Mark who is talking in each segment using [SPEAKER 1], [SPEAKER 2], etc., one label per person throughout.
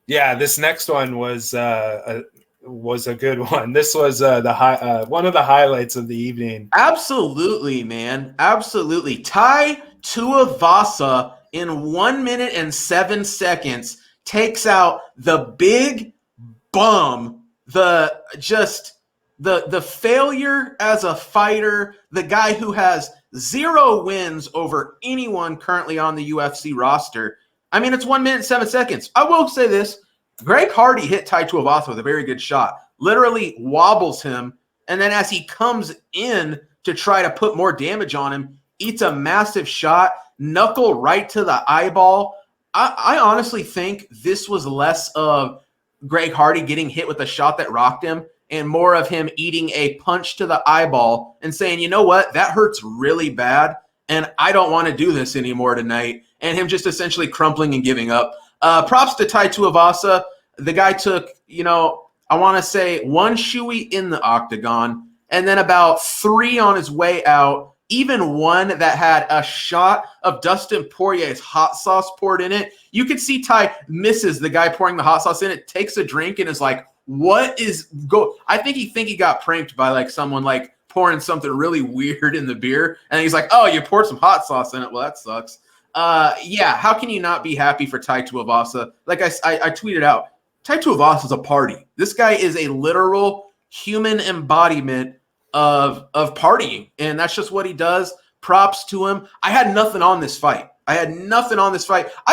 [SPEAKER 1] Yeah, this next one was a good one. This was the one of the highlights of the evening.
[SPEAKER 2] Absolutely, man. Absolutely. Tai Tuivasa in 1 minute and 7 seconds takes out the big bum, the failure as a fighter, the guy who has 0 wins over anyone currently on the UFC roster. I mean, it's 1 minute and 7 seconds. I will say this: Greg Hardy hit Tai Tuivasa with a very good shot, literally wobbles him, and then as he comes in to try to put more damage on him, eats a massive shot, knuckle right to the eyeball. I honestly think this was less of Greg Hardy getting hit with a shot that rocked him and more of him eating a punch to the eyeball and saying, you know what, that hurts really bad and I don't want to do this anymore tonight. And him just essentially crumpling and giving up. Props to Tai Tuivasa. The guy took, I want to say one shoey in the octagon and then about 3 on his way out, even one that had a shot of Dustin Poirier's hot sauce poured in it. You could see Tai misses the guy pouring the hot sauce in it, takes a drink, and is like, what is go? I think he got pranked by like someone like pouring something really weird in the beer. And he's like, oh, you poured some hot sauce in it. Well, that sucks. Yeah, how can you not be happy for Tai Tuivasa? Like I tweeted out, Tai Tuivasa is a party. This guy is a literal human embodiment of partying, and that's just what he does. Props to him. I had nothing on this fight. I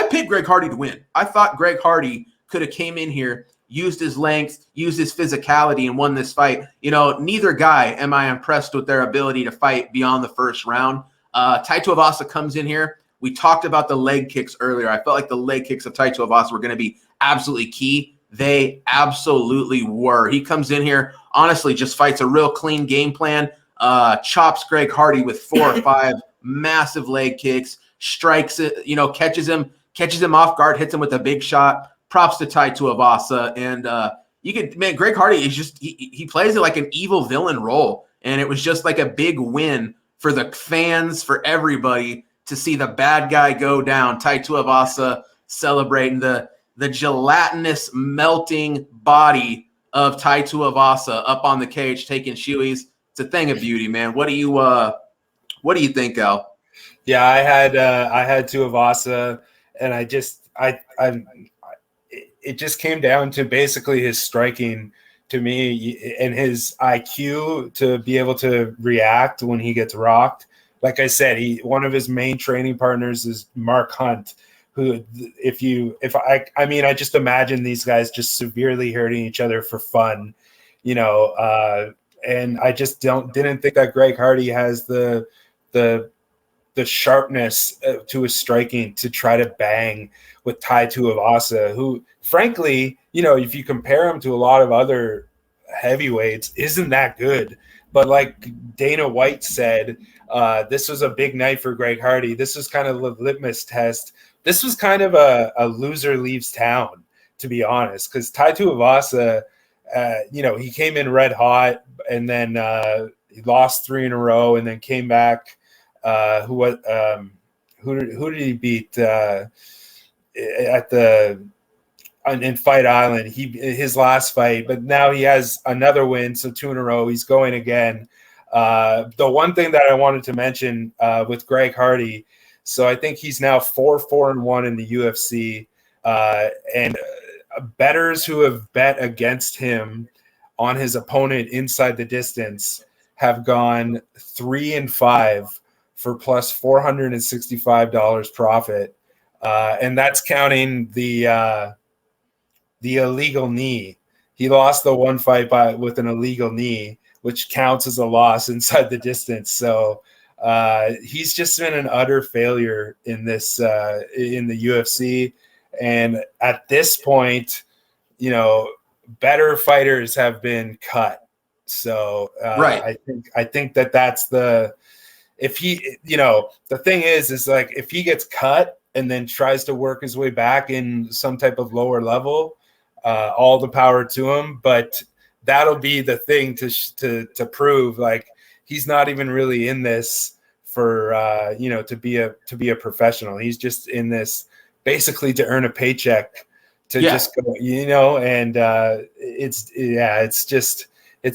[SPEAKER 2] picked Greg Hardy to win. I thought Greg Hardy could have came in here, used his length, used his physicality, and won this fight. Neither guy am I impressed with their ability to fight beyond the first round. Tai Tuivasa comes in here. We talked about the leg kicks earlier. I felt like the leg kicks of Tai Tuivasa were going to be absolutely key. They absolutely were. He comes in here, honestly, just fights a real clean game plan, chops Greg Hardy with 4 or 5 massive leg kicks, strikes it, catches him off guard, hits him with a big shot. Props to Tai Tuivasa. And Greg Hardy is just, he plays it like an evil villain role. And it was just like a big win for the fans, for everybody to see the bad guy go down. Tai Tuivasa celebrating the gelatinous melting body of Tai Tuivasa up on the cage taking shoeies. It's a thing of beauty, man. What do you think, Al?
[SPEAKER 1] Yeah, I had Tuivasa, and it just came down to basically his striking to me and his IQ to be able to react when he gets rocked. Like I said, one of his main training partners is Mark Hunt, who I just imagine these guys just severely hurting each other for fun, and I just didn't think that Greg Hardy has the sharpness to his striking to try to bang with Tai Tuivasa, who frankly, if you compare him to a lot of other heavyweights, isn't that good. But like Dana White said, this was a big night for Greg Hardy. This was kind of a litmus test. This was kind of a loser leaves town, to be honest, because Tai Tuivasa, he came in red hot and then he lost 3 in a row and then came back. Who did he beat in Fight Island? His last fight, but now he has another win, so 2 in a row. He's going again. The one thing that I wanted to mention with Greg Hardy, so I think he's now 4-1 in the UFC, and bettors who have bet against him on his opponent inside the distance have gone 3-5 for plus $465 profit, and that's counting the illegal knee. He lost the one fight with an illegal knee, which counts as a loss inside the distance. So he's just been an utter failure in this in the UFC. And at this point, better fighters have been cut. So
[SPEAKER 2] Right.
[SPEAKER 1] I think that's the thing is like if he gets cut and then tries to work his way back in some type of lower level, all the power to him. But that'll be the thing to prove like he's not even really in this for to be a professional. He's just in this basically to earn a paycheck to just go, and it's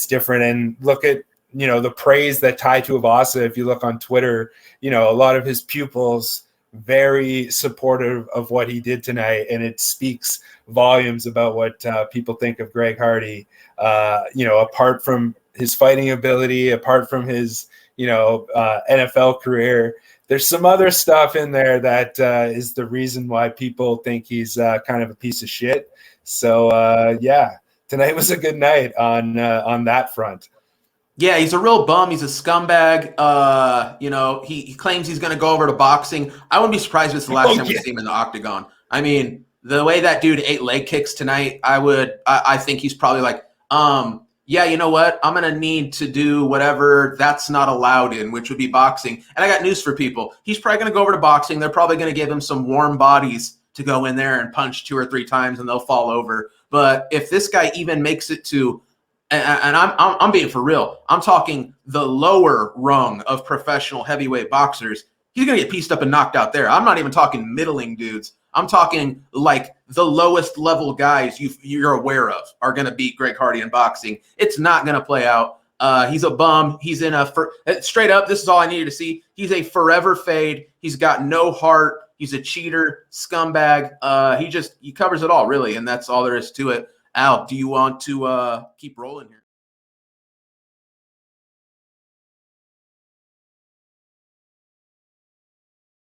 [SPEAKER 1] different. And look at, the praise that Tai Tuivasa, if you look on Twitter, a lot of his pupils very supportive of what he did tonight, and it speaks volumes about what people think of Greg Hardy. Apart from his fighting ability, apart from his NFL career, there's some other stuff in there that is the reason why people think he's kind of a piece of shit. So tonight was a good night on that front.
[SPEAKER 2] Yeah, he's a real bum. He's a scumbag. He claims he's going to go over to boxing. I wouldn't be surprised if it's the last time we see him in the octagon. I mean, the way that dude ate leg kicks tonight, I think he's probably like, yeah, you know what? I'm going to need to do whatever that's not allowed in, which would be boxing. And I got news for people. He's probably going to go over to boxing. They're probably going to give him some warm bodies to go in there and punch 2 or 3 times, and they'll fall over. But if this guy even makes it to, and I'm being for real, I'm talking the lower rung of professional heavyweight boxers, he's going to get pieced up and knocked out there. I'm not even talking middling dudes. I'm talking like the lowest level guys you're aware of are going to beat Greg Hardy in boxing. It's not going to play out. He's a bum. He's straight up, this is all I needed to see. He's a forever fade. He's got no heart. He's a cheater, scumbag. He covers it all, really, and that's all there is to it. Al, do you want to keep rolling here?